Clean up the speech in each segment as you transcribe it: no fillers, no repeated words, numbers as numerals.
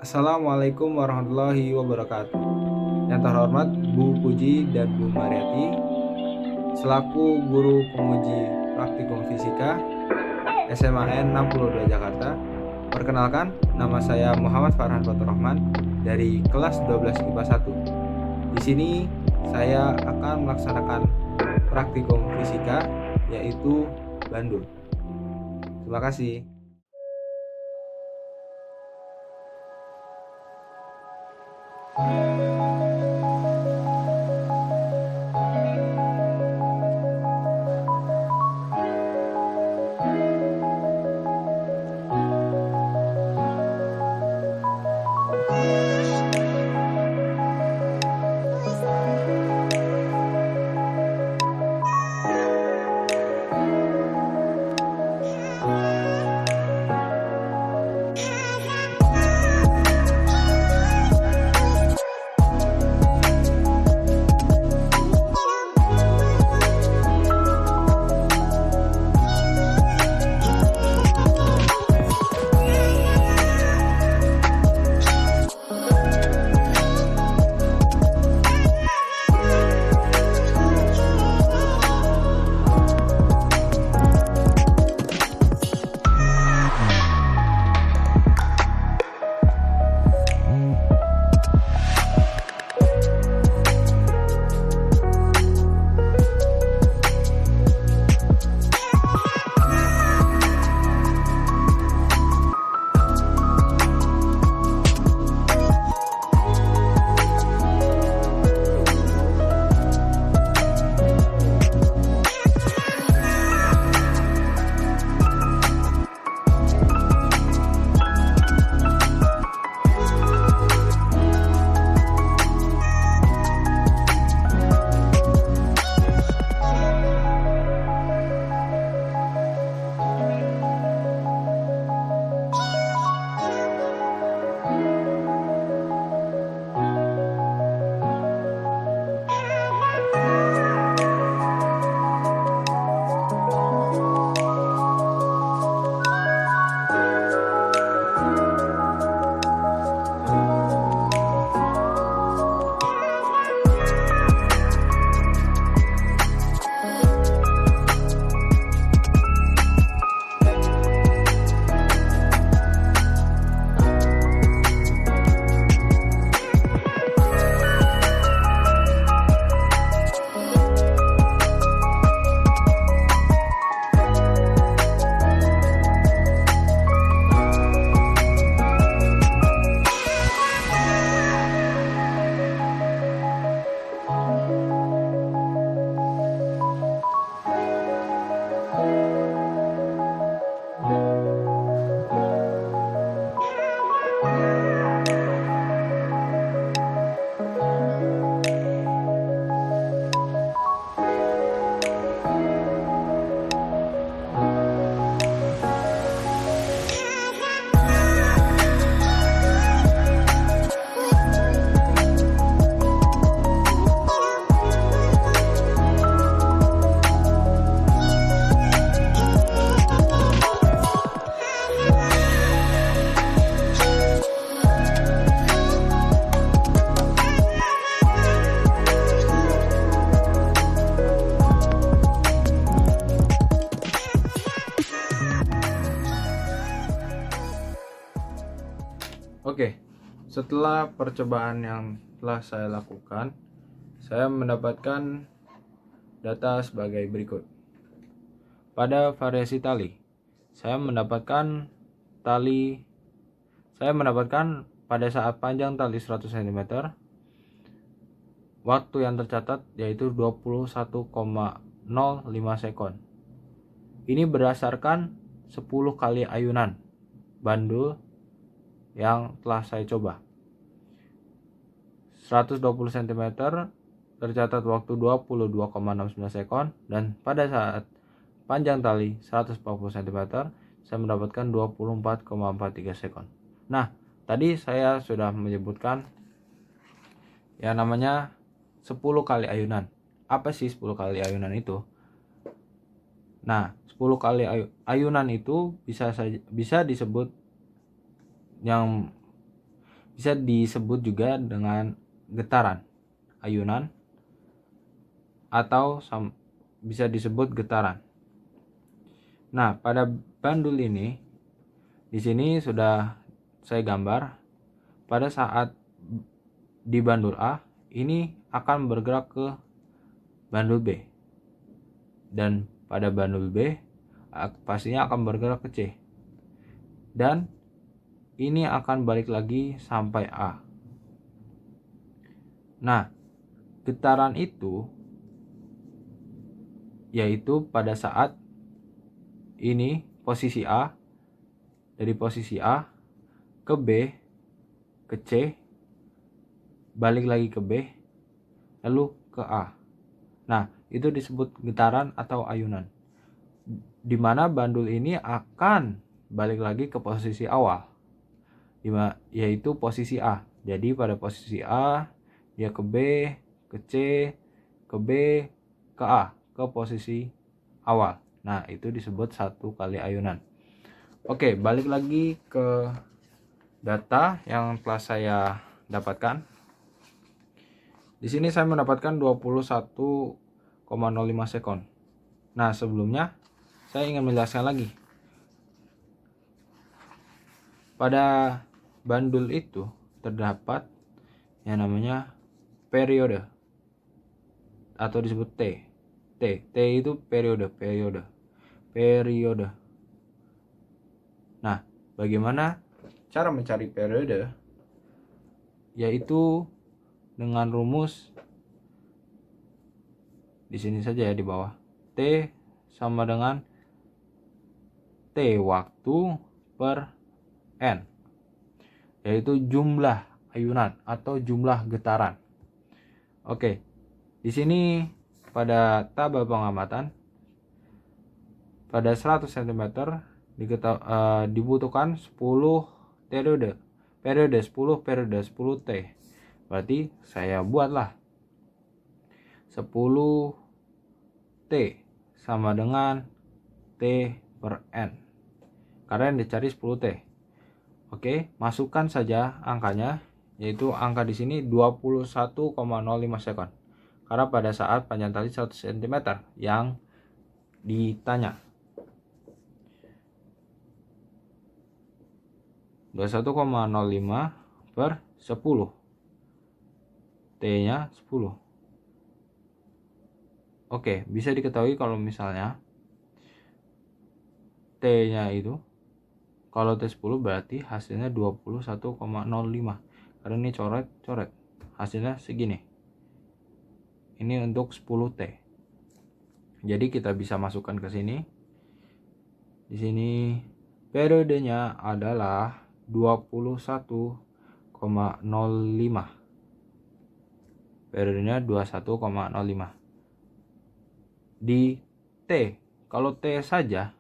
Assalamualaikum warahmatullahi wabarakatuh. Yang terhormat Bu Puji dan Bu Mariati, selaku guru penguji praktikum fisika SMAN 62 Jakarta. Perkenalkan, nama saya Muhammad Farhan Fatur Rahman dari kelas 12 IPA 1. Di sini saya akan melaksanakan praktikum fisika yaitu Bandul. Terima kasih. Oke, setelah percobaan yang telah saya lakukan, saya mendapatkan data sebagai berikut. Pada variasi tali, saya mendapatkan pada saat panjang tali 100 cm, waktu yang tercatat yaitu 21,05 sekon. Ini berdasarkan 10 kali ayunan bandul yang telah saya coba. 120 cm tercatat waktu 22,69 sekon, dan pada saat panjang tali 140 cm saya mendapatkan 24,43 sekon. Nah, tadi saya sudah menyebutkan yang namanya 10 kali ayunan. Apa sih 10 kali ayunan itu? Nah, 10 kali ayunan itu bisa disebut yang bisa disebut juga dengan getaran, ayunan, atau bisa disebut getaran. Nah, pada bandul ini di sini sudah saya gambar. Pada saat di bandul A ini akan bergerak ke bandul B, dan pada bandul B pastinya akan bergerak ke C, dan ini akan balik lagi sampai A. Nah, getaran itu yaitu pada saat ini posisi A, dari posisi A ke B ke C, balik lagi ke B, lalu ke A. Nah, itu disebut getaran atau ayunan, di mana bandul ini akan balik lagi ke posisi awal, yaitu posisi A. Jadi pada posisi A dia ke B, ke C, ke B, ke A, ke posisi awal. Nah, itu disebut satu kali ayunan. Oke, balik lagi ke data yang telah saya dapatkan. Di sini saya mendapatkan 21,05 sekon. Nah, sebelumnya saya ingin menjelaskan lagi. Pada bandul itu terdapat yang namanya periode atau disebut T. T itu periode. Nah, bagaimana cara mencari periode? Yaitu dengan rumus di sini saja ya, di bawah. T sama dengan T waktu per N, yaitu jumlah ayunan atau jumlah getaran. Oke, di sini pada tabel pengamatan pada 100 cm dibutuhkan 10 periode 10 T. Berarti saya buatlah 10 T sama dengan T per N, karena yang dicari 10 T. Oke, masukkan saja angkanya, yaitu angka di sini 21,05 sekon. Karena pada saat panjang tali 100 cm yang ditanya. 21,05 per 10. T-nya 10. Oke, bisa diketahui kalau misalnya T-nya itu, kalau T10 berarti hasilnya 21,05. Karena ini coret, hasilnya segini. Ini untuk 10 T. Jadi kita bisa masukkan ke sini. Di sini periodenya adalah 21,05. Periodenya 21,05. Di T, kalau T saja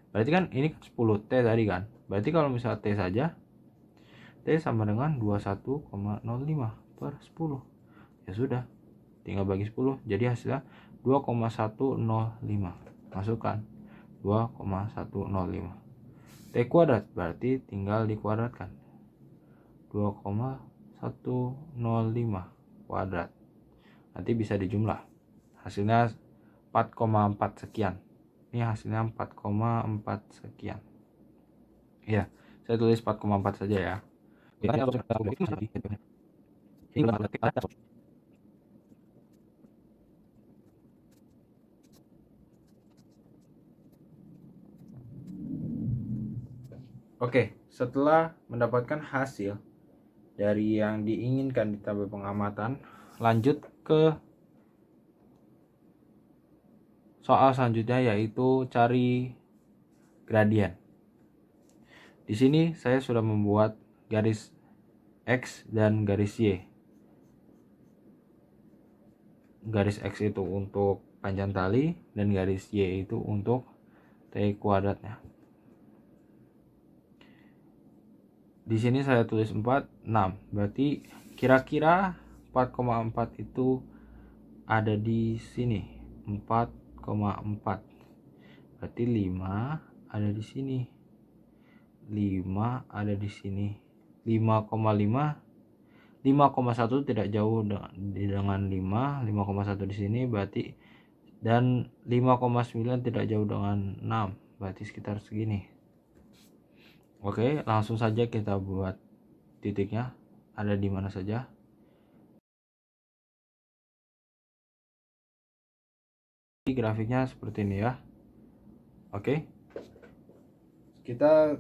berarti kan ini 10 T tadi kan. Berarti kalau misalnya T saja, T sama dengan 21,05 per 10. Ya sudah, tinggal bagi 10, jadi hasilnya 2,105. Masukkan 2,105. T kuadrat berarti tinggal dikuadratkan. 2,105 kuadrat. Nanti bisa dijumlah. Hasilnya 4,4 sekian. Ini hasilnya 4,4 sekian. Ya, saya tulis 4,4 saja ya. Oke, setelah mendapatkan hasil dari yang diinginkan di tabel pengamatan, lanjut ke soal selanjutnya, yaitu cari gradien. Di sini saya sudah membuat garis X dan garis Y. Garis X itu untuk panjang tali dan garis Y itu untuk T kuadratnya. Di sini saya tulis 4, 6. Berarti kira-kira 4,4 itu ada di sini. 4,4. Berarti 5 ada di sini. 5 ada di sini. 5,5, 5,1 tidak jauh dengan 5,1 di sini berarti, dan 5,9 tidak jauh dengan 6, berarti sekitar segini. Oke, langsung saja kita buat titiknya ada di mana saja. Grafiknya seperti ini ya. Oke, kita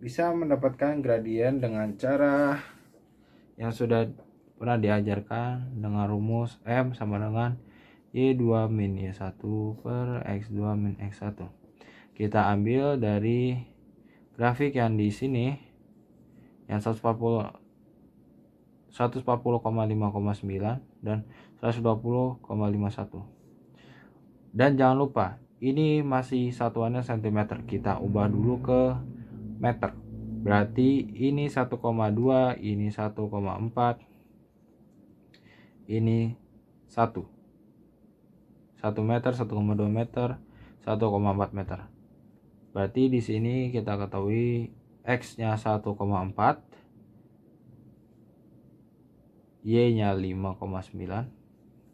bisa mendapatkan gradien dengan cara yang sudah pernah diajarkan dengan rumus M sama dengan Y2 min Y1 per X2 min X1. Kita ambil dari grafik yang di sini yang 140,5,9 dan 120,51. Dan jangan lupa ini masih satuannya cm, kita ubah dulu ke meter. Berarti ini 1,2, ini 1,4, ini 1 meter, 1,2 meter, 1,4 meter. Berarti di sini kita ketahui X-nya 1,4, Y-nya 5,9.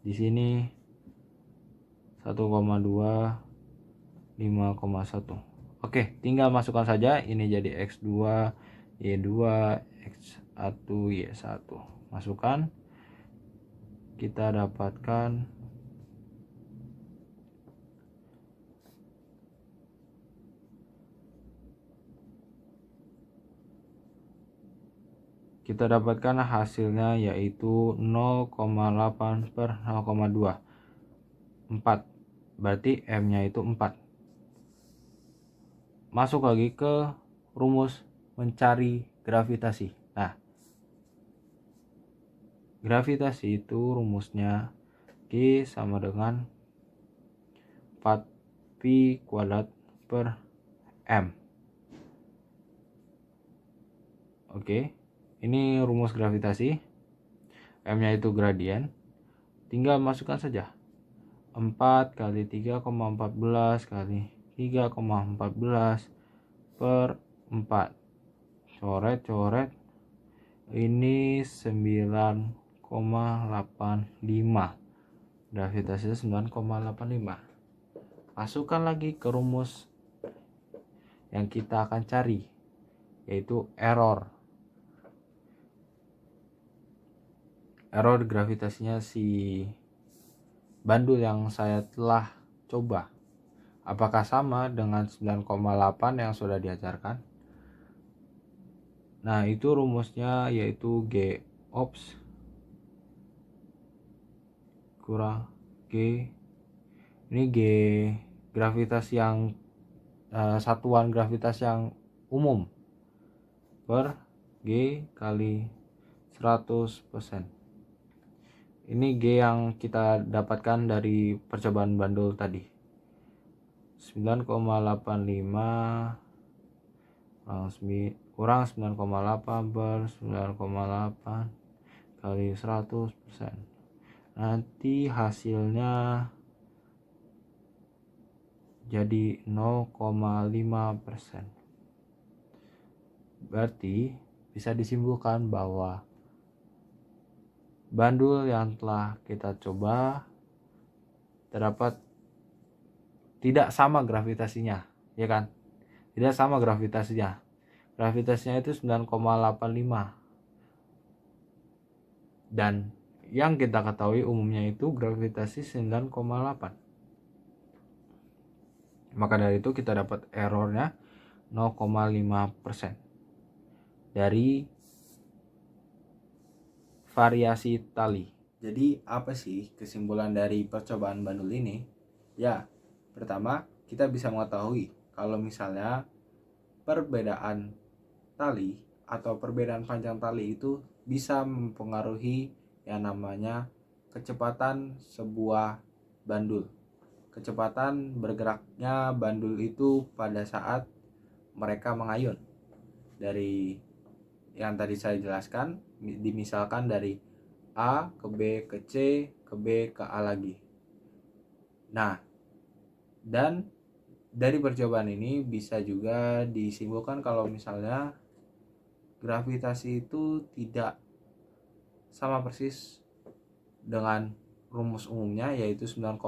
Di sini 1,2, 5,1. Oke, tinggal masukkan saja. Ini jadi X2, Y2, X1, Y1. Masukkan. Kita dapatkan hasilnya yaitu 0,8 per 0,2, 4. Berarti M-nya itu 4. Masuk lagi ke rumus mencari gravitasi. Nah, gravitasi itu rumusnya G sama dengan 4pi kuadrat per M. Oke, ini rumus gravitasi. M-nya itu gradien. Tinggal masukkan saja 4 kali 3,14 kali 3,14 per 4. Coret. Ini 9,85. Gravitasinya 9,85. Masukkan lagi ke rumus yang kita akan cari, yaitu error gravitasinya si bandul yang saya telah coba. Apakah sama dengan 9,8 yang sudah diajarkan? Nah, itu rumusnya yaitu G ops kurang G, ini G gravitasi yang satuan gravitasi yang umum per G kali 100%. Ini G yang kita dapatkan dari percobaan bandul tadi. 9,85 kurang 9,8 per 9,8 kali 100%. Nanti hasilnya jadi 0,5%. Berarti bisa disimpulkan bahwa bandul yang telah kita coba terdapat tidak sama gravitasinya, ya kan? Tidak sama gravitasinya. Gravitasinya itu 9,85. Dan yang kita ketahui umumnya itu gravitasi 9,8. Maka dari itu kita dapat errornya 0,5% dari variasi tali. Jadi apa sih kesimpulan dari percobaan bandul ini? Ya, pertama kita bisa mengetahui kalau misalnya perbedaan tali atau perbedaan panjang tali itu bisa mempengaruhi yang namanya kecepatan sebuah bandul. Kecepatan bergeraknya bandul itu pada saat mereka mengayun. Dari yang tadi saya jelaskan, dimisalkan dari A ke B ke C ke B ke A lagi. Nah, dan dari percobaan ini bisa juga disimpulkan kalau misalnya gravitasi itu tidak sama persis dengan rumus umumnya, yaitu 9,8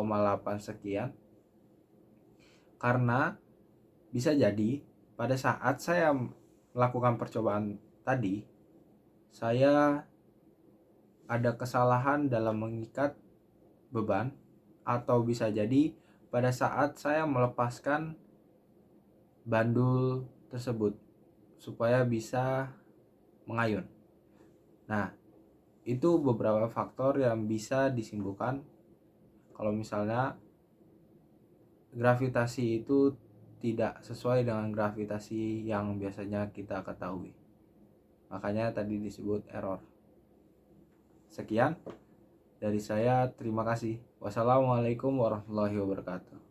sekian. Karena bisa jadi pada saat saya melakukan percobaan tadi, saya ada kesalahan dalam mengikat beban, atau bisa jadi pada saat saya melepaskan bandul tersebut supaya bisa mengayun. Nah, itu beberapa faktor yang bisa disimpulkan kalau misalnya gravitasi itu tidak sesuai dengan gravitasi yang biasanya kita ketahui. Makanya tadi disebut error. Sekian dari saya, terima kasih. Wassalamualaikum warahmatullahi wabarakatuh.